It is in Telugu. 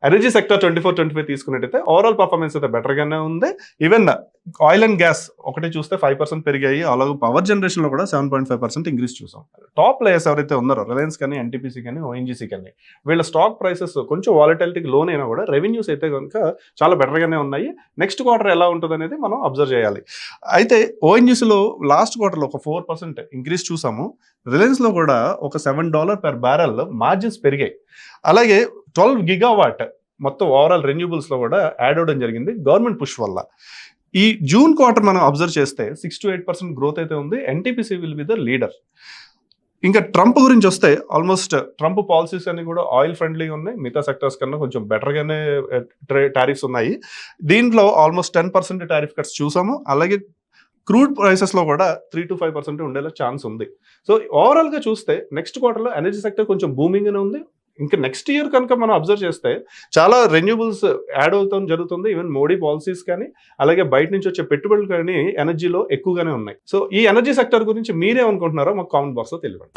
ఎనర్జీ సెక్టర్ 24-25 తీసుకున్నట్టయితే ఓవరాల్ పర్ఫార్మెన్స్ అయితే బెటర్గానే ఉంది. ఈవెన్ ఆయిల్ అండ్ గ్యాస్ ఒకటి చూస్తే 5% పెరిగాయి. అలాగే పవర్ జనరేషన్లో కూడా 7.5% ఇంక్రీజ్ చూసాం. టాప్ ప్లేయర్స్ ఎవరైతే ఉన్నారో రిలయన్స్ కానీ, ఎన్టీపీసీ కానీ, ఓఎన్జీసీ కానీ, వీళ్ళ స్టాక్ ప్రైసెస్ కొంచెం వాలటిలిటీకి లోన్ అయినా కూడా రెవెన్యూస్ అయితే కనుక చాలా బెటర్గానే ఉన్నాయి. నెక్స్ట్ క్వార్టర్ ఎలా ఉంటుంది అనేది మనం అబ్జర్వ్ చేయాలి. అయితే ఓఎన్జీసీలో లాస్ట్ క్వార్టర్లో ఒక 4% ఇంక్రీజ్ చూసాము. రిలయన్స్లో కూడా ఒక $7 per barrel మార్జిన్స్ పెరిగాయి. అలాగే 12 GW మొత్తం ఓవరాల్ రెన్యూబుల్స్లో కూడా యాడ్ అవ్వడం జరిగింది గవర్నమెంట్ పుష్ వల్ల. ఈ జూన్ క్వార్టర్ మనం అబ్జర్వ్ చేస్తే 6-8% గ్రోత్ అయితే ఉంది. NTPC will be the leader. ఇంకా ట్రంప్ గురించి వస్తే ఆల్మోస్ట్ ట్రంప్ పాలసీస్ అన్ని కూడా ఆయిల్ ఫ్రెండ్లీగా ఉన్నాయి. మిగతా సెక్టర్స్ కన్నా కొంచెం బెటర్గానే టారిఫ్స్ ఉన్నాయి. దీంట్లో ఆల్మోస్ట్ 10% టారిఫ్ కట్స్ చూసాము. అలాగే క్రూడ్ ప్రైసెస్లో కూడా 3-5% ఉండేలా ఛాన్స్ ఉంది. సో ఓవరాల్గా చూస్తే నెక్స్ట్ క్వార్టర్లో ఎనర్జీ సెక్టర్ కొంచెం బూమింగ్గానే ఉంది. ఇంకా నెక్స్ట్ ఇయర్ కనుక మనం అబ్జర్వ్ చేస్తే చాలా రెన్యూబుల్స్ యాడ్ అవుతాం జరుగుతుంది. ఈవెన్ మోడీ పాలసీస్ కానీ, అలాగే బయట నుంచి వచ్చే పెట్టుబడులు కానీ ఎనర్జీలో ఎక్కువగానే ఉన్నాయి. సో ఈ ఎనర్జీ సెక్టర్ గురించి మీరేమనుకుంటున్నారో మాకు కామెంట్ బాక్స్లో తెలియదు.